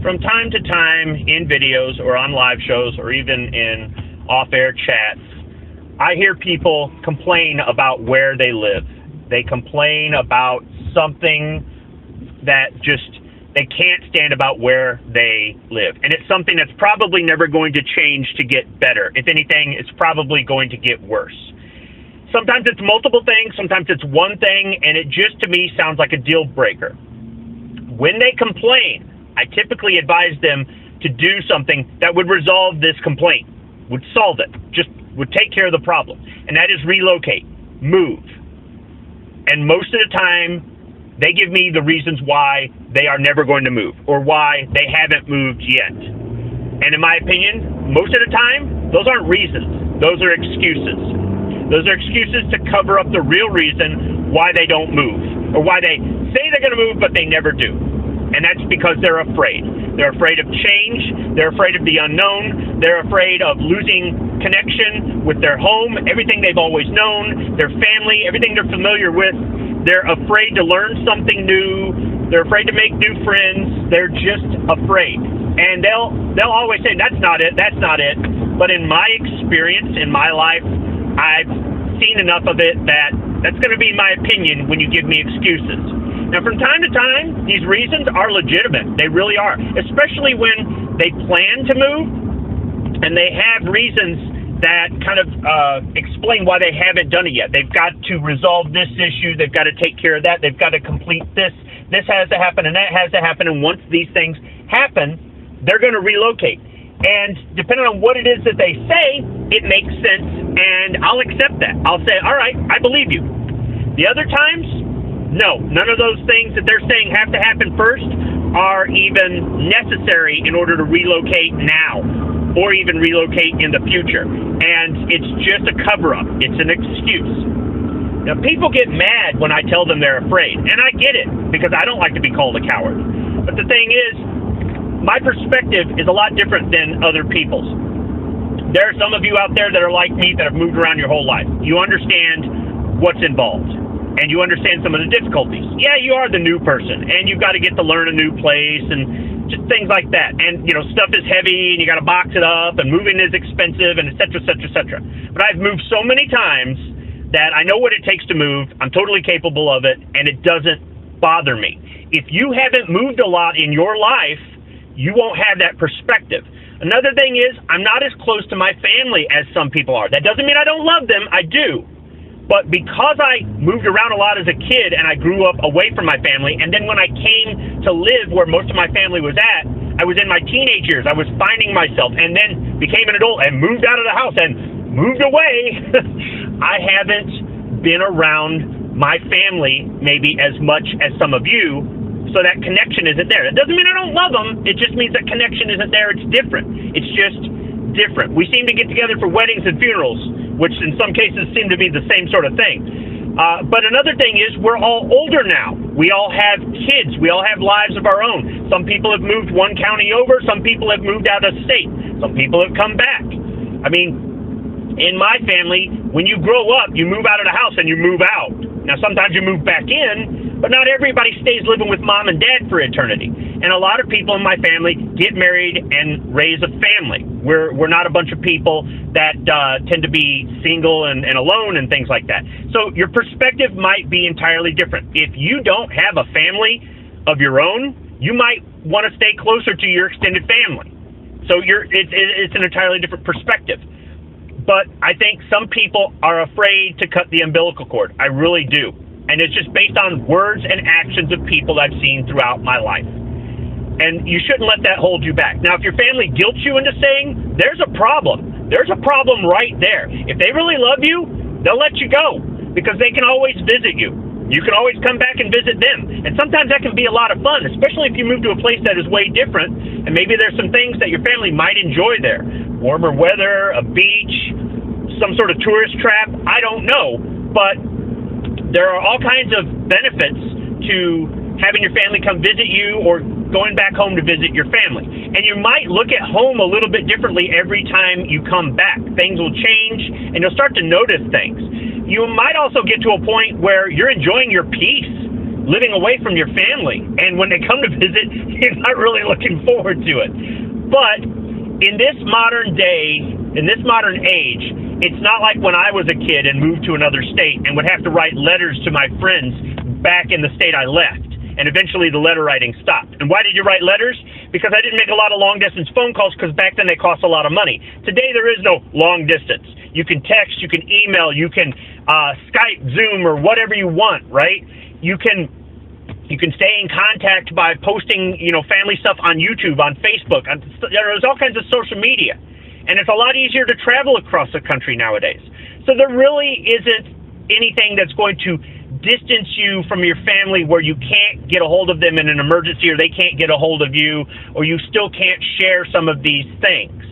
From time to time in videos or on live shows or even in off-air chats, I hear people complain about where they live. They complain about something that just they can't stand about where they live. And it's something that's probably never going to change to get better. If anything, it's probably going to get worse. Sometimes it's multiple things, sometimes it's one thing, and it just to me sounds like a deal breaker. When they complain, I typically advise them to do something that would resolve this complaint, would solve it, just would take care of the problem. And that is relocate, move. And most of the time, they give me the reasons why they are never going to move or why they haven't moved yet. And in my opinion, most of the time, those aren't reasons. Those are excuses. Those are excuses to cover up the real reason why they don't move or why they say they're going to move, but they never do. And that's because they're afraid. They're afraid of change. They're afraid of the unknown. They're afraid of losing connection with their home, everything they've always known, their family, everything they're familiar with. They're afraid to learn something new. They're afraid to make new friends. They're just afraid. And they'll always say, that's not it, that's not it. But in my experience, in my life, I've seen enough of it that's going to be my opinion when you give me excuses. Now, from time to time, these reasons are legitimate. They really are, especially when they plan to move and they have reasons that kind of explain why they haven't done it yet. They've got to resolve this issue. They've got to take care of that. They've got to complete this. This has to happen and that has to happen. And once these things happen, they're going to relocate. And depending on what it is that they say, it makes sense, and I'll accept that. I'll say, all right, I believe you. The other times, no, none of those things that they're saying have to happen first are even necessary in order to relocate now or even relocate in the future. And it's just a cover-up. It's an excuse. Now, people get mad when I tell them they're afraid, and I get it because I don't like to be called a coward. But the thing is, my perspective is a lot different than other people's. There are some of you out there that are like me that have moved around your whole life. You understand what's involved, and you understand some of the difficulties. Yeah, you are the new person, and you've got to get to learn a new place and just things like that. And, stuff is heavy, and you got to box it up, and moving is expensive, and et cetera, et cetera, et cetera. But I've moved so many times that I know what it takes to move. I'm totally capable of it, and it doesn't bother me. If you haven't moved a lot in your life, you won't have that perspective. Another thing is, I'm not as close to my family as some people are. That doesn't mean I don't love them. I do. But because I moved around a lot as a kid and I grew up away from my family, and then when I came to live where most of my family was at, I was in my teenage years. I was finding myself and then became an adult and moved out of the house and moved away. I haven't been around my family maybe as much as some of you, so that connection isn't there. It doesn't mean I don't love them. It just means that connection isn't there. It's different. It's just different. We seem to get together for weddings and funerals, which in some cases seem to be the same sort of thing. But another thing is we're all older now. We all have kids. We all have lives of our own. Some people have moved one county over. Some people have moved out of state. Some people have come back. I mean, in my family, when you grow up, you move out of the house and you move out. Now, sometimes you move back in, but not everybody stays living with mom and dad for eternity. And a lot of people in my family get married and raise a family. We're not a bunch of people that tend to be single and alone and things like that. So your perspective might be entirely different. If you don't have a family of your own, you might want to stay closer to your extended family. So it's an entirely different perspective. But I think some people are afraid to cut the umbilical cord. I really do. And it's just based on words and actions of people I've seen throughout my life. And you shouldn't let that hold you back. Now, if your family guilts you into saying, there's a problem. There's a problem right there. If they really love you, they'll let you go because they can always visit you. You can always come back and visit them. And sometimes that can be a lot of fun, especially if you move to a place that is way different. And maybe there's some things that your family might enjoy there. Warmer weather, a beach, some sort of tourist trap. I don't know. But there are all kinds of benefits to having your family come visit you or going back home to visit your family. And you might look at home a little bit differently every time you come back. Things will change, and you'll start to notice things. You might also get to a point where you're enjoying your peace. living away from your family. And when they come to visit, you're not really looking forward to it. But in this modern day, in this modern age, it's not like when I was a kid and moved to another state and would have to write letters to my friends back in the state I left. And eventually the letter writing stopped. And why did you write letters? Because I didn't make a lot of long-distance phone calls, because back then they cost a lot of money. Today there is no long distance. You can text, you can email, you can Skype, Zoom, or whatever you want, right? You can stay in contact by posting, family stuff on YouTube, on Facebook. There's all kinds of social media. And it's a lot easier to travel across the country nowadays. So there really isn't anything that's going to distance you from your family where you can't get a hold of them in an emergency, or they can't get a hold of you, or you still can't share some of these things.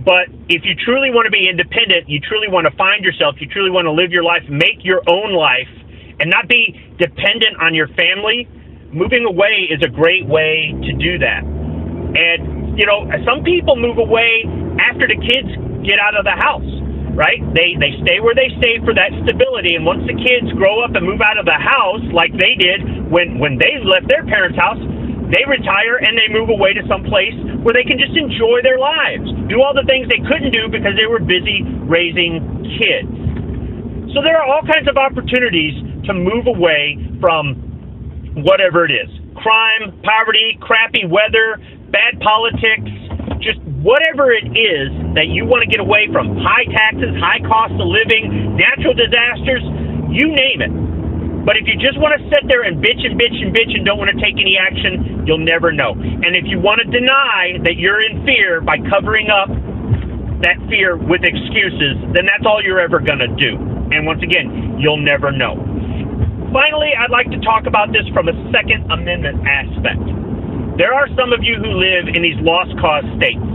But if you truly want to be independent, you truly want to find yourself, you truly want to live your life, make your own life, and not be dependent on your family, moving away is a great way to do that. And, some people move away after the kids get out of the house, right? They stay where they stay for that stability, and once the kids grow up and move out of the house, like they did when they left their parents' house, they retire and they move away to some place where they can just enjoy their lives, do all the things they couldn't do because they were busy raising kids. So there are all kinds of opportunities to move away from whatever it is. Crime, poverty, crappy weather, bad politics, just whatever it is that you want to get away from. High taxes, high cost of living, natural disasters, you name it. But if you just want to sit there and bitch and bitch and bitch and don't want to take any action, you'll never know. And if you want to deny that you're in fear by covering up that fear with excuses, then that's all you're ever going to do. And once again, you'll never know. Finally, I'd like to talk about this from a Second Amendment aspect. There are some of you who live in these lost cause states.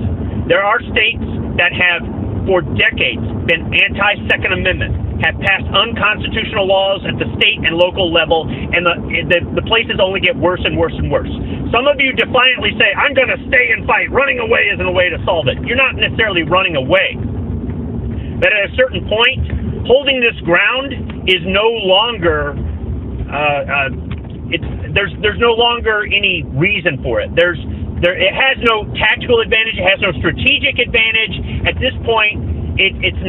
There are states that have, for decades, been anti-Second Amendment, have passed unconstitutional laws at the state and local level, and the places only get worse and worse and worse. Some of you defiantly say, I'm going to stay and fight. Running away isn't a way to solve it. You're not necessarily running away. But at a certain point, holding this ground is no longer... there's no longer any reason for it. It has no tactical advantage. It has no strategic advantage. At this point, it's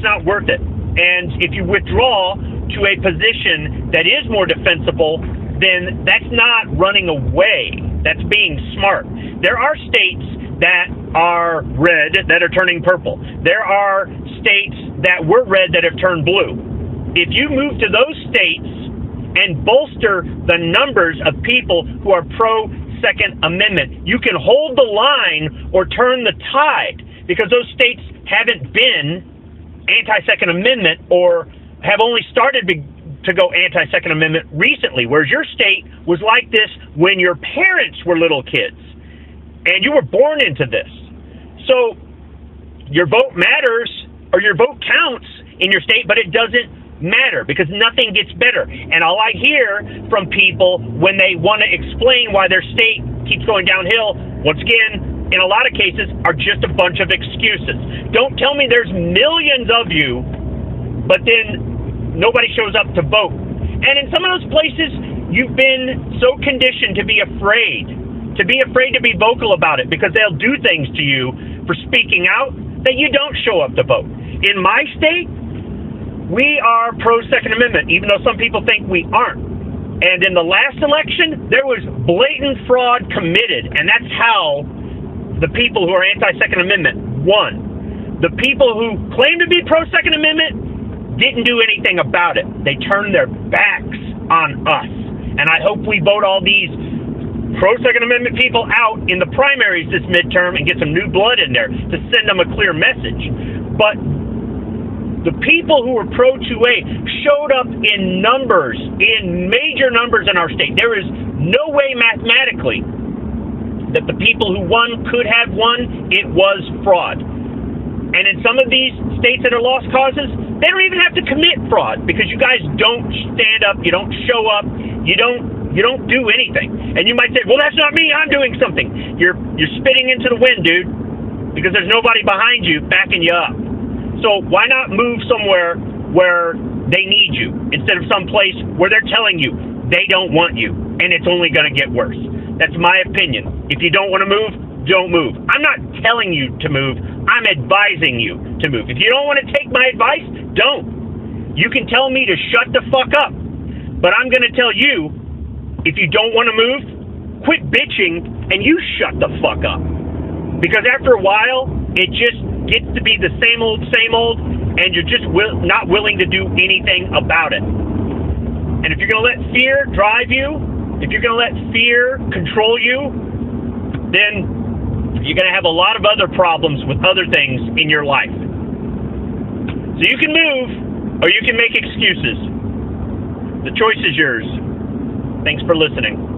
not worth it. And if you withdraw to a position that is more defensible, then that's not running away. That's being smart. There are states that are red that are turning purple. There are states that were red that have turned blue. If you move to those states and bolster the numbers of people who are pro-Second Amendment, you can hold the line or turn the tide, because those states haven't been anti-Second Amendment or have only started to go anti-Second Amendment recently, whereas your state was like this when your parents were little kids and you were born into this. So your vote matters, or your vote counts in your state, but it doesn't matter because nothing gets better. And all I hear from people when they want to explain why their state keeps going downhill, once again, in a lot of cases, are just a bunch of excuses. Don't tell me there's millions of you, but then nobody shows up to vote. And in some of those places, you've been so conditioned to be afraid to be vocal about it, because they'll do things to you for speaking out that you don't show up to vote. In my state, we are pro-Second Amendment, even though some people think we aren't. And in the last election, there was blatant fraud committed, and that's how the people who are anti-Second Amendment won. The people who claim to be pro-Second Amendment didn't do anything about it. They turned their backs on us. And I hope we vote all these pro-Second Amendment people out in the primaries this midterm and get some new blood in there to send them a clear message. But the people who were pro-2A showed up in numbers, in major numbers in our state. There is no way mathematically that the people who won could have won. It was fraud. And in some of these states that are lost causes, they don't even have to commit fraud, because you guys don't stand up, you don't show up, you don't do anything. And you might say, well, that's not me, I'm doing something. You're spitting into the wind, dude, because there's nobody behind you backing you up. So why not move somewhere where they need you, instead of some place where they're telling you, they don't want you, and it's only going to get worse. That's my opinion. If you don't want to move, don't move. I'm not telling you to move. I'm advising you to move. If you don't want to take my advice, don't. You can tell me to shut the fuck up. But I'm going to tell you, if you don't want to move, quit bitching and you shut the fuck up. Because after a while, it just gets to be the same old, and you're just not willing to do anything about it. And if you're going to let fear drive you, if you're going to let fear control you, then you're going to have a lot of other problems with other things in your life. So you can move, or you can make excuses. The choice is yours. Thanks for listening.